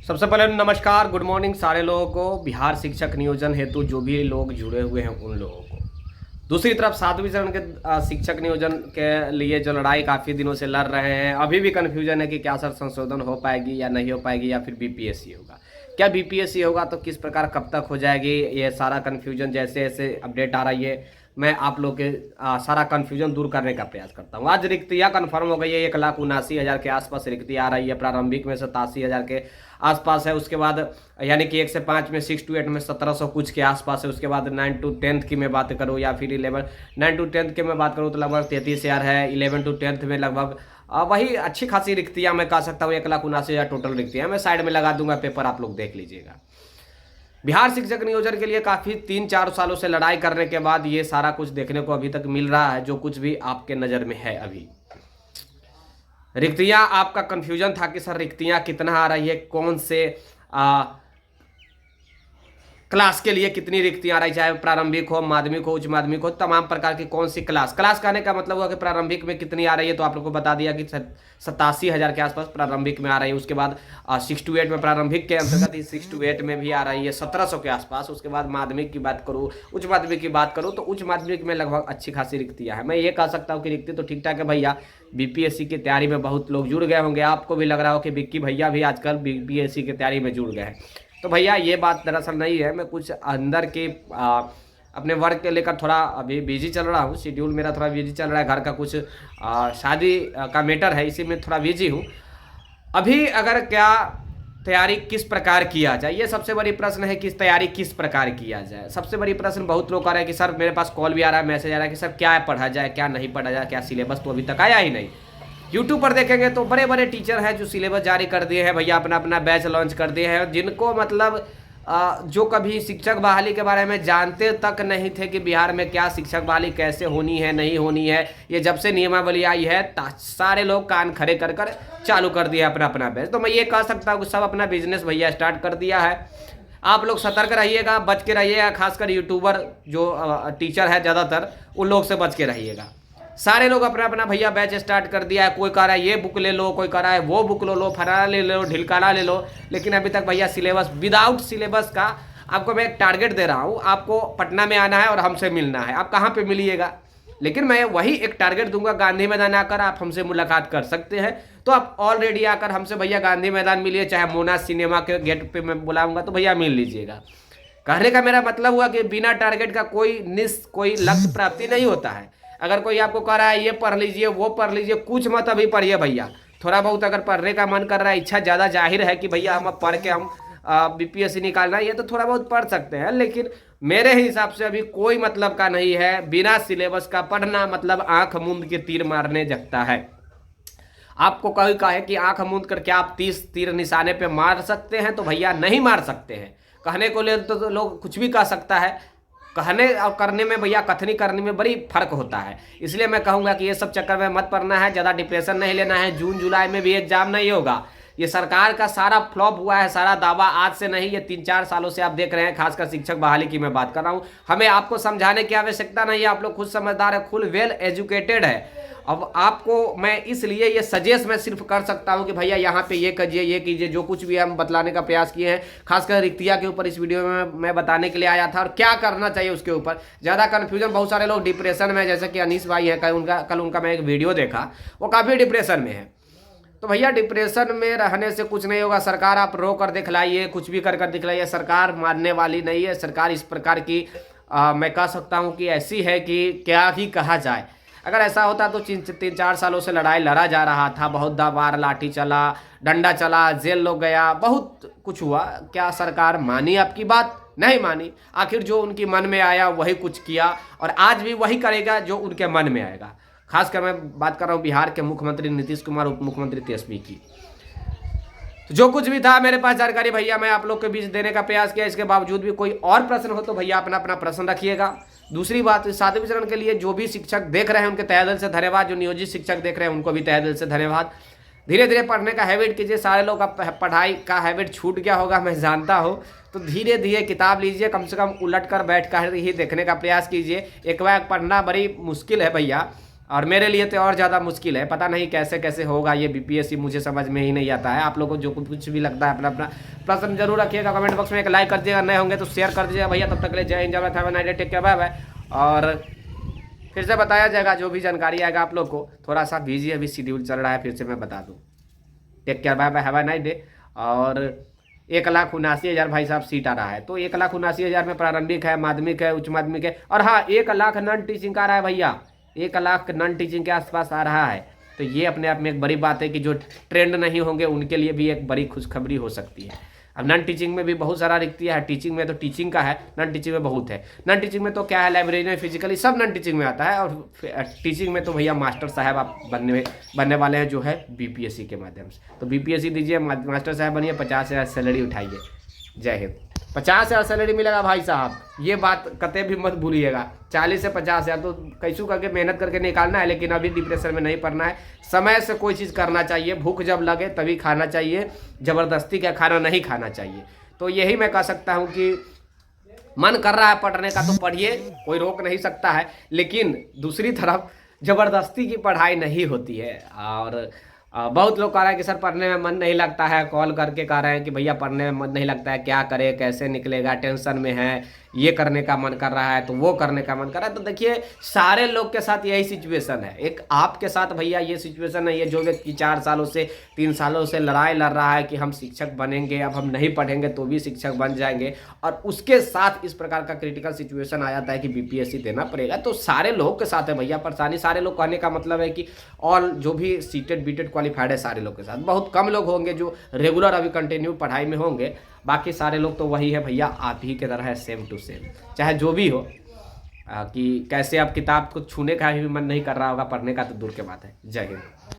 सबसे पहले नमस्कार, गुड मॉर्निंग सारे लोगों को। बिहार शिक्षक नियोजन हेतु जो भी लोग जुड़े हुए हैं उन लोगों को, दूसरी तरफ सातवीं चरण के शिक्षक नियोजन के लिए जो लड़ाई काफ़ी दिनों से लड़ रहे हैं, अभी भी कन्फ्यूजन है कि क्या सर संशोधन हो पाएगी या नहीं हो पाएगी, या फिर बीपीएससी होगा। क्या बीपीएससी होगा तो किस प्रकार कब तक हो जाएगी, ये सारा कन्फ्यूजन जैसे जैसे अपडेट आ रही है मैं आप लोग के सारा कन्फ्यूजन दूर करने का प्रयास करता हूँ। आज रिक्तियाँ कन्फर्म हो गई है, 1,79,000 के आसपास रिक्तियाँ आ रही है। प्रारंभिक में 87,000 के आसपास है। उसके बाद यानी कि 1 से 5 में 6 to 8 में 1700 कुछ के आसपास है। उसके बाद 9 to 10 की मैं बात करूँ या फिर 9 to 10 की मैं बात करूँ तो लगभग 33,000 है। 11 to 10 में लगभग वही अच्छी खासी रिक्तियाँ मैं कह सकता हूँ। 1,79,000 टोटल रिक्तियाँ मैं साइड में लगा दूंगा, पेपर आप लोग देख लीजिएगा। बिहार शिक्षक नियोजन के लिए काफ़ी 3-4 सालों से लड़ाई करने के बाद ये सारा कुछ देखने को अभी तक मिल रहा है, जो कुछ भी आपके नज़र में है। अभी रिक्तियां, आपका कन्फ्यूजन था कि सर रिक्तियां कितना आ रही है, कौन से क्लास के लिए कितनी रिक्तियां आ रही, चाहे प्रारंभिक हो, माध्यमिक हो, उच्च माध्यमिक हो, तमाम प्रकार की कौन सी क्लास कहने का मतलब हुआ कि प्रारंभिक में कितनी आ रही है। तो आप लोग को बता दिया कि 87,000 के आसपास प्रारंभिक में आ रही है। उसके बाद 6 to 8 में प्रारंभिक के अंतर्गत 6 to 8 में भी आ रही है 1700 के आसपास। उसके बाद माध्यमिक की बात करूँ, उच्च माध्यमिक की बात करूँ तो उच्च माध्यमिक में लगभग अच्छी खासी रिक्तियाँ हैं। मैं ये कह सकता हूँ कि रिक्ति तो ठीक ठाक है भैया। बीपीएससी की तैयारी में बहुत लोग जुड़ गए होंगे, आपको भी लग रहा हो कि बिक्की भैया भी आजकल बीपीएससी की तैयारी में जुड़ गए हैं। तो भैया ये बात दरअसल नहीं है, मैं कुछ अंदर के अपने वर्क के लेकर थोड़ा अभी बिजी चल रहा हूँ। शेड्यूल मेरा थोड़ा बिजी चल रहा है, घर का कुछ शादी का मैटर है, इसी में थोड़ा बिजी हूँ अभी। अगर क्या तैयारी किस प्रकार किया जाए, ये सबसे बड़ी प्रश्न है कि तैयारी किस प्रकार किया जाए। सबसे बड़ी प्रश्न बहुत लोग आ रहे हैं कि सर, मेरे पास कॉल भी आ रहा है, मैसेज आ रहा है कि सर क्या पढ़ा जाए, क्या नहीं पढ़ा जाए, क्या सिलेबस तो अभी तक आया ही नहीं। यूट्यूब पर देखेंगे तो बड़े बड़े टीचर हैं जो सिलेबस जारी कर दिए हैं भैया, अपना अपना बैच लॉन्च कर दिए हैं, जिनको मतलब जो कभी शिक्षक बहाली के बारे में जानते तक नहीं थे कि बिहार में क्या शिक्षक बहाली कैसे होनी है, नहीं होनी है। ये जब से नियमावली आई है सारे लोग कान खड़े कर कर चालू कर दिया अपना अपना बैच। तो मैं ये कह सकता हूँ कि सब अपना बिजनेस भैया स्टार्ट कर दिया है। आप लोग सतर्क रहिएगा, बच के रहिएगा, खासकर यूट्यूबर जो टीचर है ज़्यादातर उन लोग से बच के रहिएगा। सारे लोग अपना अपना भैया बैच स्टार्ट कर दिया है। कोई कह रहा है ये बुक ले लो, कोई कह रहा है वो बुक लो, फराना ले लो, ढिलकाना ले लो, लेकिन अभी तक भैया सिलेबस, विदाउट सिलेबस का आपको मैं एक टारगेट दे रहा हूँ। आपको पटना में आना है और हमसे मिलना है। आप कहाँ पे मिलिएगा, लेकिन मैं वही एक टारगेट दूंगा, गांधी मैदान आकर आप हमसे मुलाकात कर सकते हैं। तो आप ऑलरेडी आकर हमसे भैया गांधी मैदान मिलिए, चाहे मोना सिनेमा के गेट पे मैं बुलाऊंगा तो भैया मिल लीजिएगा। कहने का मेरा मतलब हुआ कि बिना टारगेट का कोई लक्ष्य प्राप्ति नहीं होता है। अगर कोई आपको कह रहा है ये पढ़ लीजिए, वो पढ़ लीजिए, कुछ मत अभी पढ़िए भैया। थोड़ा बहुत अगर पढ़ने का मन कर रहा है, इच्छा ज़्यादा जाहिर है कि भैया हम अब पढ़ के हम बीपीएससी निकालना है, ये तो थोड़ा बहुत पढ़ सकते हैं, लेकिन मेरे हिसाब से अभी कोई मतलब का नहीं है। बिना सिलेबस का पढ़ना मतलब आंख मूंद के तीर मारने जगता है। आपको कहीं कहे कि आंख मूंद करके आप 30 तीर निशाने पे मार सकते हैं, तो भैया नहीं मार सकते हैं। कहने को ले तो लोग कुछ भी कह सकता है, कहने और करने में भैया, कथनी करने में बड़ी फर्क होता है। इसलिए मैं कहूँगा कि ये सब चक्कर में मत पड़ना है, ज़्यादा डिप्रेशन नहीं लेना है। जून जुलाई में भी एग्जाम नहीं होगा। ये सरकार का सारा फ्लॉप हुआ है, सारा दावा आज से नहीं, ये 3-4 सालों से आप देख रहे हैं। खासकर शिक्षक बहाली की मैं बात कर रहा हूँ। हमें आपको समझाने की आवश्यकता नहीं है, आप लोग खुद समझदार है, खुद वेल एजुकेटेड है। अब आपको मैं इसलिए ये सजेस्ट मैं सिर्फ कर सकता हूँ कि भैया यहाँ पे ये कीजिए, ये कीजिए, जो कुछ भी हम बतलाने का प्रयास किए हैं। खासकर रिक्तिया के ऊपर इस वीडियो में मैं बताने के लिए आया था, और क्या करना चाहिए उसके ऊपर। ज़्यादा कन्फ्यूजन, बहुत सारे लोग डिप्रेशन में, जैसे कि अनीस भाई हैं, कल उनका मैं एक वीडियो देखा, वो काफ़ी डिप्रेशन में है। तो भैया डिप्रेशन में रहने से कुछ नहीं होगा। सरकार आप रो कर दिखलाइए, कुछ भी कर दिखलाइए, सरकार मानने वाली नहीं है। सरकार इस प्रकार की मैं कह सकता हूँ कि ऐसी है कि क्या ही कहा जाए। अगर ऐसा होता तो 3-4 सालों से लड़ाई लड़ा जा रहा था, बहुत बार लाठी चला, डंडा चला, जेल लोग गया, बहुत कुछ हुआ। क्या सरकार मानी आपकी बात? नहीं मानी। आखिर जो उनकी मन में आया वही कुछ किया, और आज भी वही करेगा जो उनके मन में आएगा। खासकर मैं बात कर रहा हूँ बिहार के मुख्यमंत्री नीतीश कुमार, उप मुख्यमंत्री तेजस्वी की। तो जो कुछ भी था मेरे पास जानकारी भैया मैं आप लोग के बीच देने का प्रयास किया। इसके बावजूद भी कोई और प्रश्न हो तो भैया अपना अपना प्रश्न रखिएगा। दूसरी बात, 7वें चरण के लिए जो भी शिक्षक देख रहे हैं उनके तहे दिल से धन्यवाद। जो नियोजित शिक्षक देख रहे हैं उनको भी तहे दिल से धन्यवाद। धीरे धीरे पढ़ने का हैबिट कीजिए। सारे लोग का पढ़ाई का हैबिट छूट गया होगा, मैं जानता हूँ। तो धीरे धीरे किताब लीजिए, कम से कम उलट कर बैठ कर ही देखने का प्रयास कीजिए। एक बार पढ़ना बड़ी मुश्किल है भैया, और मेरे लिए तो और ज़्यादा मुश्किल है, पता नहीं कैसे कैसे होगा ये बीपीएससी, मुझे समझ में ही नहीं आता है। आप लोगों को जो कुछ भी लगता है अपना अपना प्रश्न जरूर रखिएगा, कमेंट बॉक्स में एक लाइक कर दीजिएगा, नए होंगे तो शेयर कर दीजिएगा भैया। तब तक के लिए जय हिंद, जय Bharat, have a nice day, take care, bye bye. और फिर से बताया जाएगा जो भी जानकारी आएगा आप लोग को, थोड़ा सा बिजी अभी शेड्यूल चल रहा है, फिर से मैं बता दूँ। Take care, bye bye, have a nice day. और 1,79,000 भाई साहब सीट आ रहा है, तो 1,79,000 में प्रारंभिक है, माध्यमिक है, उच्च माध्यमिक है, और हाँ 1,00,000 नॉन टीचिंग का आ रहा है भैया, 1,00,000 नॉन टीचिंग के आसपास आ रहा है। तो ये अपने आप में एक बड़ी बात है कि जो ट्रेंड नहीं होंगे उनके लिए भी एक बड़ी खुशखबरी हो सकती है। अब नॉन टीचिंग में भी बहुत सारा रिक्तियाँ है, टीचिंग में तो टीचिंग का है, नॉन टीचिंग में बहुत है। नॉन टीचिंग में तो क्या है, लाइब्रेरी में फिजिकली सब नॉन टीचिंग में आता है, और टीचिंग में तो भैया मास्टर साहब आप बनने वाले हैं जो है बीपीएससी के माध्यम से। तो बीपीएससी दीजिए, मास्टर साहब बनिए, 50,000 सैलरी उठाइए। जय हिंद। 50,000 सैलरी मिलेगा भाई साहब, ये बात कतई भी मत भूलिएगा। 40 से 50,000 तो कैसू करके मेहनत करके निकालना है, लेकिन अभी डिप्रेशन में नहीं पड़ना है। समय से कोई चीज़ करना चाहिए, भूख जब लगे तभी खाना चाहिए, ज़बरदस्ती का खाना नहीं खाना चाहिए। तो यही मैं कह सकता हूँ कि मन कर रहा है पढ़ने का तो पढ़िए, कोई रोक नहीं सकता है, लेकिन दूसरी तरफ ज़बरदस्ती की पढ़ाई नहीं होती है। और बहुत लोग कह रहे हैं कि सर पढ़ने में मन नहीं लगता है, कॉल करके कह रहे हैं कि भैया पढ़ने में मन नहीं लगता है, क्या करें, कैसे निकलेगा, टेंशन में है, ये करने का मन कर रहा है तो वो करने का मन कर रहा है। तो देखिए सारे लोग के साथ यही सिचुएशन है, एक आपके साथ भैया ये सिचुएशन है। ये जो व्यक्ति 4 सालों से 3 सालों से लड़ाई लड़ रहा है कि हम शिक्षक बनेंगे, अब हम नहीं पढ़ेंगे तो भी शिक्षक बन जाएंगे, और उसके साथ इस प्रकार का क्रिटिकल सिचुएशन आ जाता है कि बीपीएससी देना पड़ेगा, तो सारे लोगों के साथ है भैया परेशानी। सारे लोग कहने का मतलब है कि ऑल जो भी सीटेड बीटेड क्वालिफाइड है सारे लोग के साथ, बहुत कम लोग होंगे जो रेगुलर अभी कंटिन्यू पढ़ाई में होंगे, बाकी सारे लोग तो वही है भैया, आप ही की तरह है, सेम टू सेम। चाहे जो भी हो कि कैसे आप किताब को छूने का भी मन नहीं कर रहा होगा, पढ़ने का तो दूर के बात है। जय हिंद।